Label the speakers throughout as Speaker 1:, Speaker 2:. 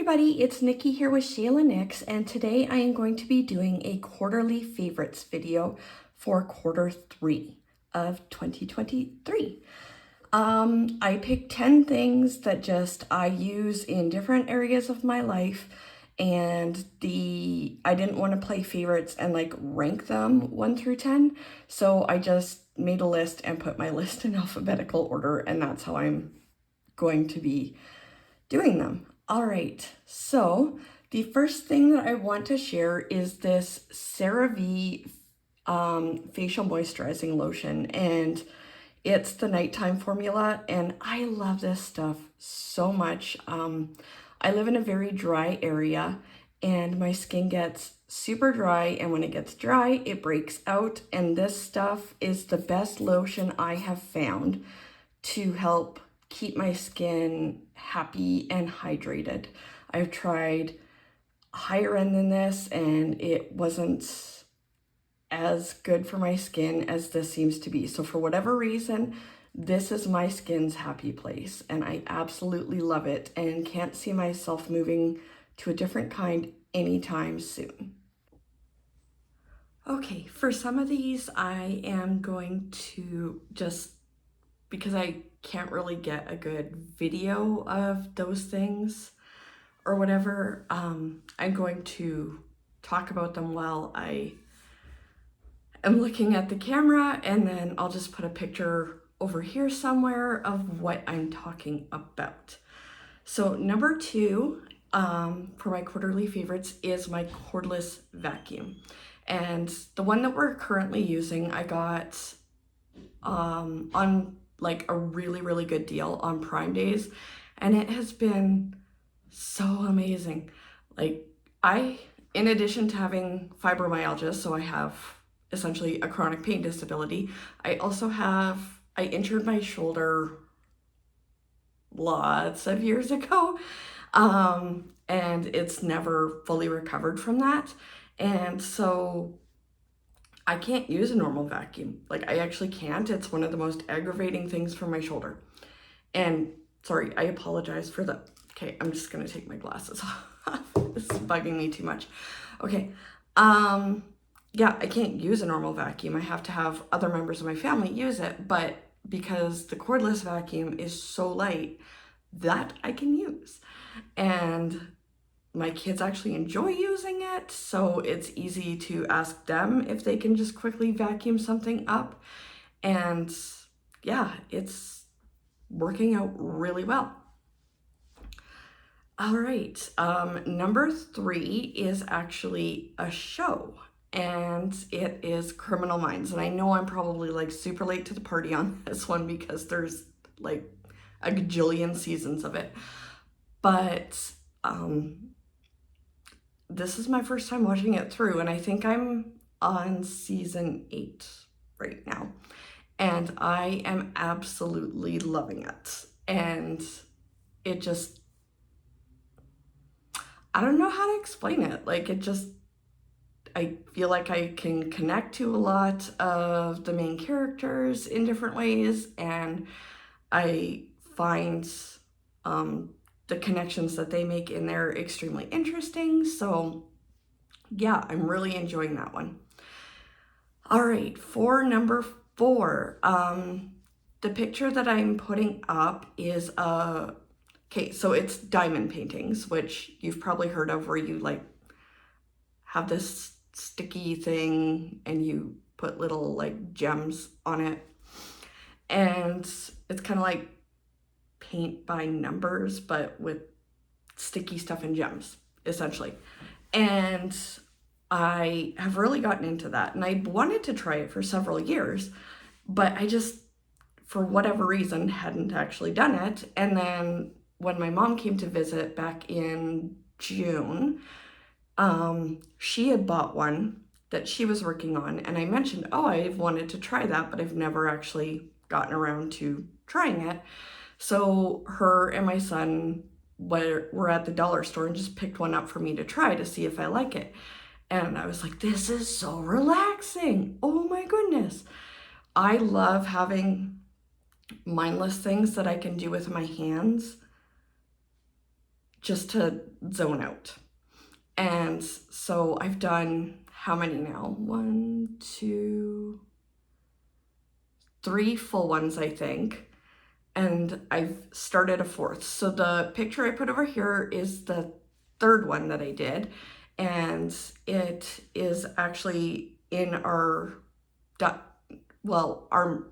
Speaker 1: everybody, it's Nikki here with Shayla Nix, and today I am going to be doing a quarterly favorites video for quarter 3 of 2023. I picked 10 things that I use in different areas of my life, and I didn't want to play favorites and rank them 1 through 10, so I just made a list and put my list in alphabetical order, and that's how I'm going to be doing them. All right, so the first thing that I want to share is this CeraVe facial moisturizing lotion, and it's the nighttime formula, and I love this stuff so much. I live in a very dry area, and my skin gets super dry, and when it gets dry, it breaks out, and this stuff is the best lotion I have found to help keep my skin happy and hydrated. I've tried higher end than this, and it wasn't as good for my skin as this seems to be. So for whatever reason, this is my skin's happy place, and I absolutely love it and can't see myself moving to a different kind anytime soon. Okay, for some of these, I am going to because I can't really get a good video of those things or whatever, I'm going to talk about them while I am looking at the camera, and then I'll just put a picture over here somewhere of what I'm talking about. So number 2 for my quarterly favorites is my cordless vacuum. And the one that we're currently using, I got on a really good deal on Prime Days, and it has been so amazing. In addition to having fibromyalgia, so I have essentially a chronic pain disability, I injured my shoulder lots of years ago, and it's never fully recovered from that, and so I can't use a normal vacuum. I actually can't. It's one of the most aggravating things for my shoulder. And sorry, I apologize for the, okay, I'm just gonna take my glasses off. This is bugging me too much. Okay, yeah, I can't use a normal vacuum. I have to have other members of my family use it, but because the cordless vacuum is so light, that I can use. And my kids actually enjoy using it, so it's easy to ask them if they can just quickly vacuum something up. And yeah, it's working out really well. All right, number 3 is actually a show, and it is Criminal Minds. And I know I'm probably super late to the party on this one because there's a gajillion seasons of it. But this is my first time watching it through, and I think I'm on season 8 right now, and I am absolutely loving it. And it just, I don't know how to explain it. I feel like I can connect to a lot of the main characters in different ways, and I find the connections that they make in there extremely interesting. So yeah, I'm really enjoying that one. All right, for number 4, the picture that I'm putting up is okay, so it's diamond paintings, which you've probably heard of, where you have this sticky thing and you put little gems on it, and it's kind of like paint by numbers, but with sticky stuff and gems, essentially. And I have really gotten into that, and I wanted to try it for several years, but I just, for whatever reason, hadn't actually done it. And then when my mom came to visit back in June, she had bought one that she was working on, and I mentioned, oh, I've wanted to try that, but I've never actually gotten around to trying it. So her and my son were at the dollar store and just picked one up for me to try to see if I like it. And I was like, this is so relaxing. Oh my goodness. I love having mindless things that I can do with my hands just to zone out. And so I've done how many now? 1, 2, 3 full ones, I think. And I've started a fourth. So the picture I put over here is the third one that I did. And it is actually in our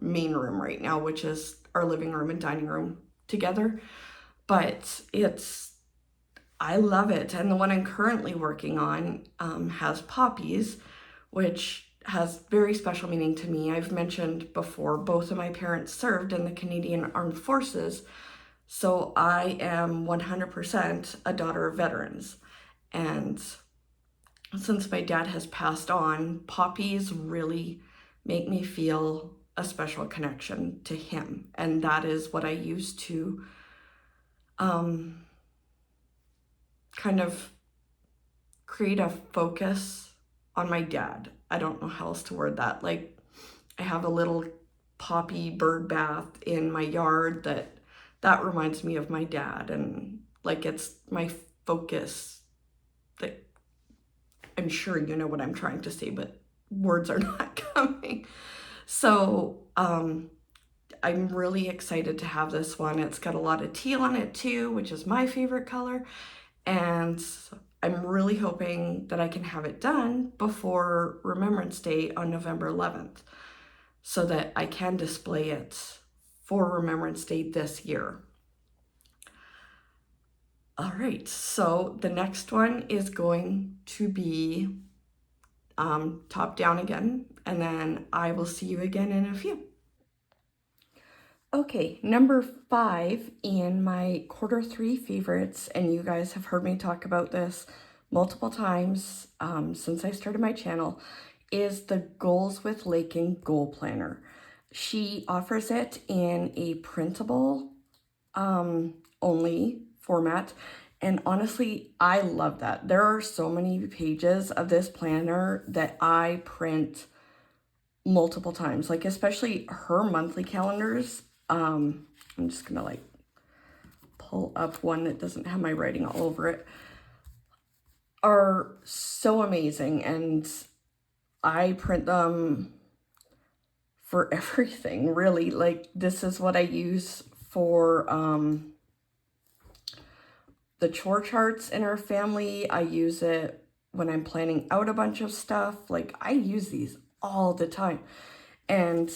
Speaker 1: main room right now, which is our living room and dining room together. But I love it. And the one I'm currently working on has poppies, which has very special meaning to me. I've mentioned before, both of my parents served in the Canadian Armed Forces, so I am 100% a daughter of veterans. And since my dad has passed on, poppies really make me feel a special connection to him. And that is what I use to kind of create a focus on my dad. I don't know how else to word that. Like, I have a little poppy bird bath in my yard that reminds me of my dad, and like it's my focus. That I'm sure you know what I'm trying to say, but words are not coming. So I'm really excited to have this one. It's got a lot of teal on it too, which is my favorite color. And I'm really hoping that I can have it done before Remembrance Day on November 11th so that I can display it for Remembrance Day this year. All right, so the next one is going to be top down again, and then I will see you again in a few. Okay, number 5 in my Q3 favorites, and you guys have heard me talk about this multiple times since I started my channel, is the Goals with Lakin Goal Planner. She offers it in a printable only format, and honestly, I love that. There are so many pages of this planner that I print multiple times, like especially her monthly calendars. I'm just gonna like pull up one that doesn't have my writing all over it, are so amazing, and I print them for everything, really. Like, this is what I use for the chore charts in our family. I use it when I'm planning out a bunch of stuff. Like, I use these all the time, and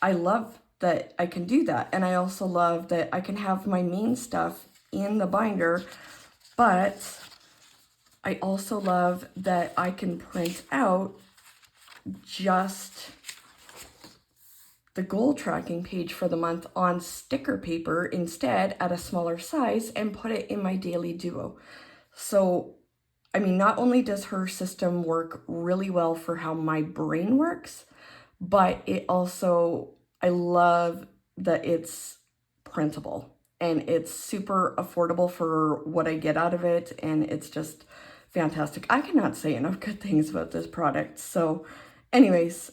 Speaker 1: I love that I can do that. And I also love that I can have my main stuff in the binder, but I also love that I can print out just the goal tracking page for the month on sticker paper instead at a smaller size and put it in my daily duo. So, I mean, not only does her system work really well for how my brain works, but it also, I love that it's printable and it's super affordable for what I get out of it, and it's just fantastic. I cannot say enough good things about this product. So anyways,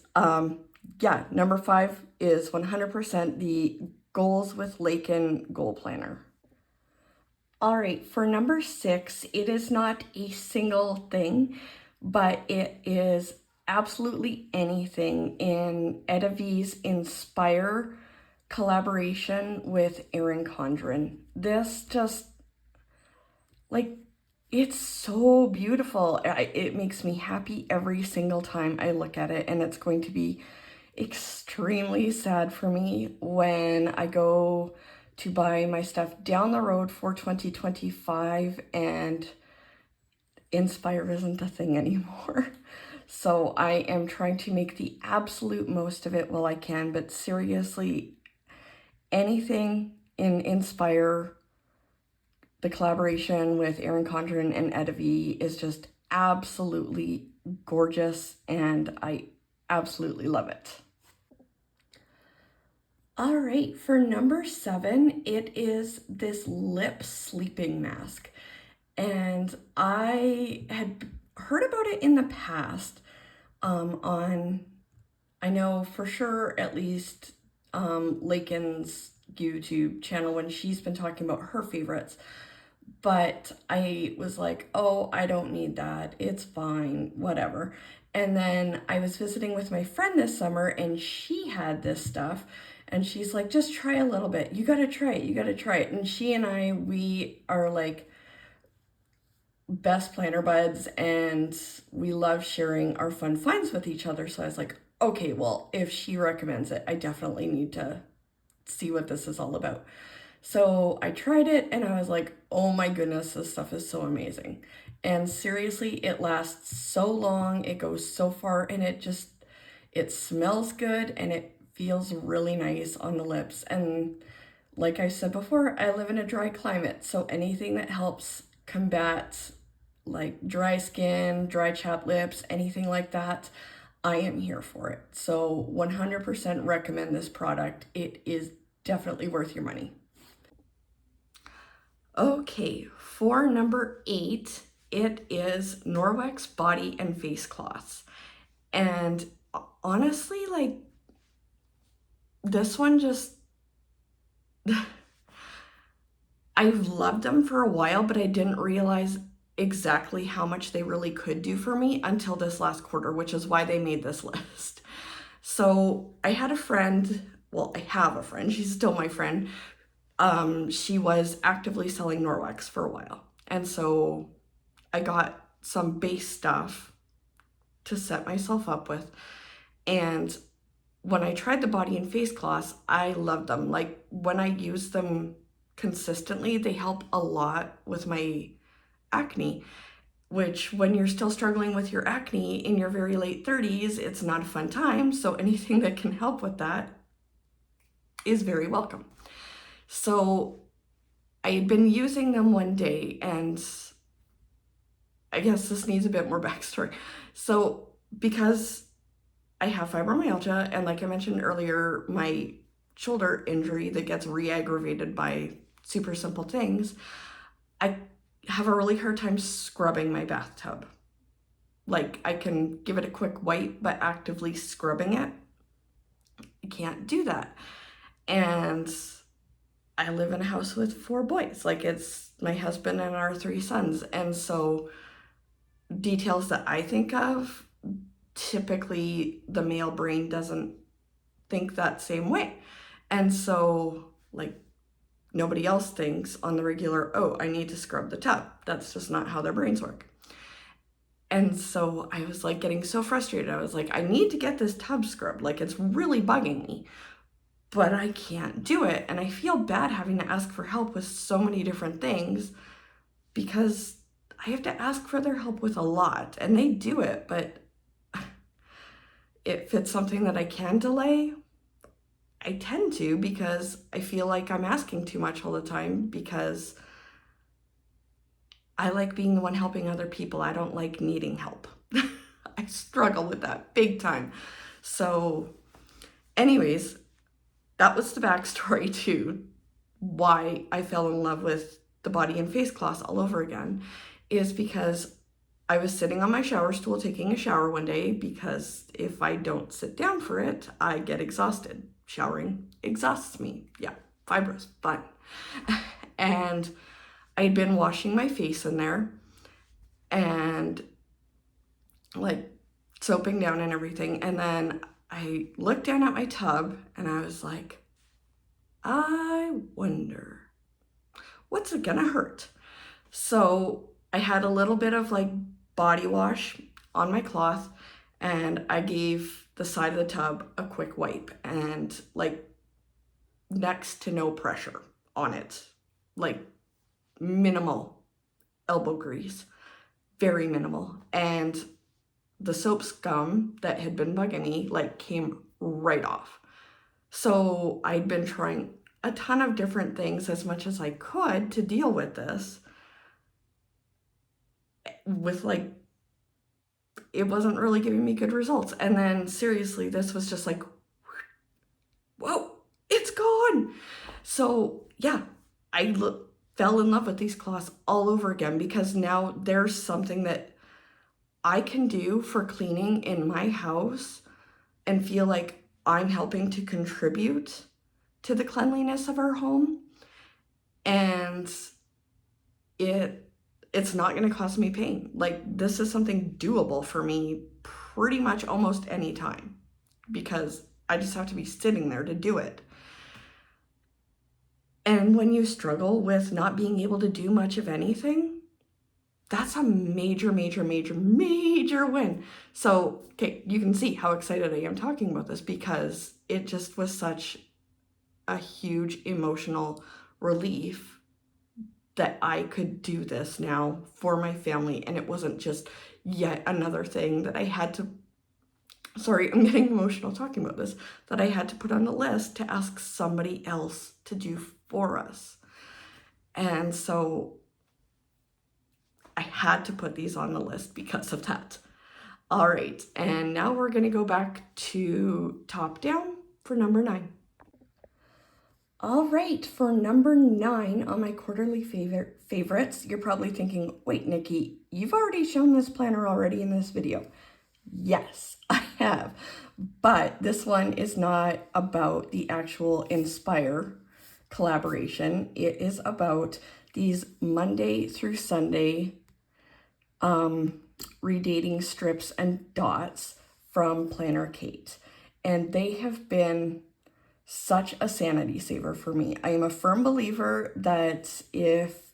Speaker 1: yeah, number 5 is 100% the Goals with Lakin Goal Planner. All right, for number 6, it is not a single thing, but it is absolutely anything in Etta V's Inspire collaboration with Erin Condren. This just, like, it's so beautiful. It makes me happy every single time I look at it, and it's going to be extremely sad for me when I go to buy my stuff down the road for 2025 and Inspire isn't a thing anymore. So I am trying to make the absolute most of it while I can, but seriously, anything in Inspire, the collaboration with Erin Condren and Etta V, is just absolutely gorgeous, and I absolutely love it. All right, for number 7, it is this lip sleeping mask. And I had heard about it in the past on, I know for sure, at least Lakin's YouTube channel, when she's been talking about her favorites. But I was like, oh, I don't need that. It's fine, whatever. And then I was visiting with my friend this summer and she had this stuff. And she's like, just try a little bit. You got to try it. You got to try it. And she and I, we are like best planner buds and we love sharing our fun finds with each other. So I was like, okay, well, if she recommends it, I definitely need to see what this is all about. So I tried it and I was like, oh my goodness, this stuff is so amazing. And seriously, it lasts so long, it goes so far, and it smells good and it feels really nice on the lips. And like I said before, I live in a dry climate, so anything that helps combat like dry skin, dry chapped lips, anything like that, I am here for it. So 100% recommend this product. It is definitely worth your money. Okay, for number 8, it is Norwex body and face cloths. And honestly, like this one just, I've loved them for a while, but I didn't realize exactly how much they really could do for me until this last quarter, which is why they made this list. So I had a friend, well, I have a friend, she's still my friend. She was actively selling Norwex for a while. And so I got some base stuff to set myself up with. And when I tried the body and face cloths, I loved them. Like when I use them consistently, they help a lot with my acne, which when you're still struggling with your acne in your very late 30s, it's not a fun time. So anything that can help with that is very welcome. So I had been using them one day, and I guess this needs a bit more backstory. So because I have fibromyalgia, and like I mentioned earlier, my shoulder injury that gets re-aggravated by super simple things, I have a really hard time scrubbing my bathtub. Like I can give it a quick wipe, but actively scrubbing it, I can't do that. And I live in a house with 4 boys. Like it's my husband and our 3 sons. And so details that I think of, typically the male brain doesn't think that same way. And so, like, nobody else thinks on the regular, oh, I need to scrub the tub. That's just not how their brains work. And so I was like getting so frustrated. I was like, I need to get this tub scrubbed. Like, it's really bugging me, but I can't do it. And I feel bad having to ask for help with so many different things because I have to ask for their help with a lot. And they do it, but if it's something that I can delay, I tend to because I feel like I'm asking too much all the time because I like being the one helping other people. I don't like needing help. I struggle with that big time. So, anyways, that was the backstory to why I fell in love with the body and face cloths all over again, is because I was sitting on my shower stool taking a shower one day because if I don't sit down for it, I get exhausted. Showering exhausts me. Yeah, fibrous, fun. And I'd been washing my face in there and like soaping down and everything. And then I looked down at my tub and I was like, I wonder, what's it gonna hurt? So I had a little bit of like body wash on my cloth and I gave the side of the tub a quick wipe and like next to no pressure on it, like minimal elbow grease, very minimal. And the soap scum that had been bugging me like came right off. So I'd been trying a ton of different things as much as I could to deal with this, with like it wasn't really giving me good results. And then seriously, this was just like, whoa, it's gone. So yeah, I fell in love with these cloths all over again because now there's something that I can do for cleaning in my house and feel like I'm helping to contribute to the cleanliness of our home. And it's not going to cause me pain. Like, this is something doable for me pretty much almost any time, because I just have to be sitting there to do it. And when you struggle with not being able to do much of anything, that's a major, major, major, major win. So, okay, you can see how excited I am talking about this, because it just was such a huge emotional relief that I could do this now for my family. And it wasn't just yet another thing that I had to, sorry, I'm getting emotional talking about this, that I had to put on the list to ask somebody else to do for us. And so I had to put these on the list because of that. All right, and now we're gonna go back to top down for number 9. All right, for number 9 on my quarterly favorites, you're probably thinking, wait, Nikki, you've already shown this planner already in this video. Yes, I have, but this one is not about the actual Inspire collaboration. It is about these Monday through Sunday redating strips and dots from Planner Kate. And they have been such a sanity saver for me. I am a firm believer that if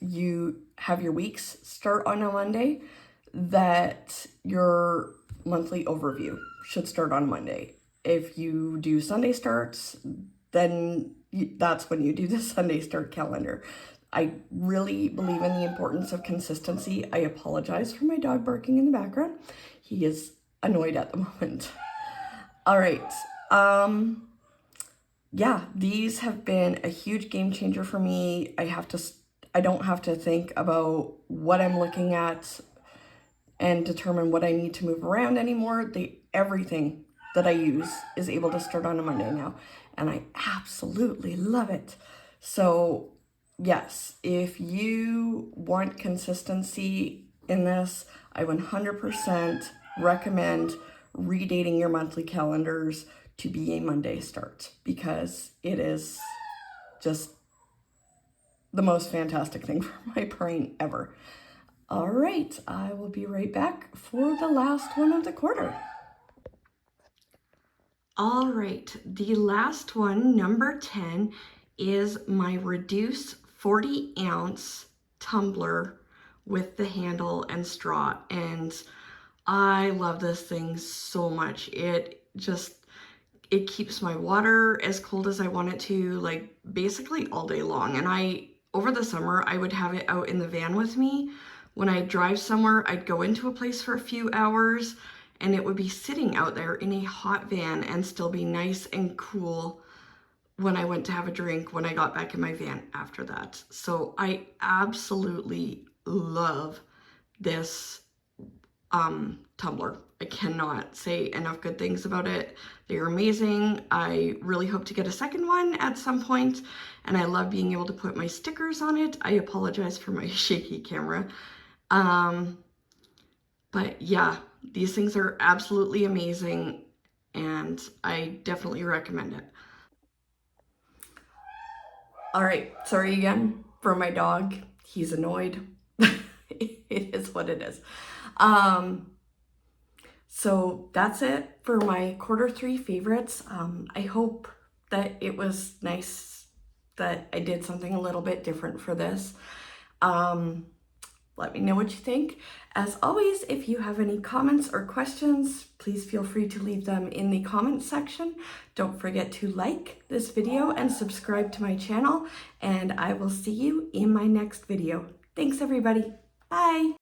Speaker 1: you have your weeks start on a Monday, that your monthly overview should start on Monday. If you do Sunday starts, then that's when you do the Sunday start calendar. I really believe in the importance of consistency. I apologize for my dog barking in the background. He is annoyed at the moment. All right. Yeah, these have been a huge game changer for me. I don't have to think about what I'm looking at and determine what I need to move around anymore. Everything that I use is able to start on a Monday now, and I absolutely love it. So yes, if you want consistency in this, I 100% recommend redating your monthly calendars to be a Monday start, because it is just the most fantastic thing for my brain ever. All right, I will be right back for the last one of the quarter. All right, the last one, number 10, is my Reduce 40-ounce tumbler with the handle and straw. And I love this thing so much. It keeps my water as cold as I want it to, like basically all day long. And over the summer, I would have it out in the van with me. When I drive somewhere, I'd go into a place for a few hours and it would be sitting out there in a hot van and still be nice and cool when I went to have a drink when I got back in my van after that. So I absolutely love this tumbler. I cannot say enough good things about it. They are amazing. I really hope to get a second one at some point, and I love being able to put my stickers on it. I apologize for my shaky camera. But yeah, these things are absolutely amazing, and I definitely recommend it. All right, sorry again for my dog. He's annoyed. It is what it is. So that's it for my quarter 3 favorites. I hope that it was nice that I did something a little bit different for this. Let me know what you think. As always, if you have any comments or questions, please feel free to leave them in the comments section. Don't forget to like this video and subscribe to my channel, and I will see you in my next video. Thanks, everybody. Bye.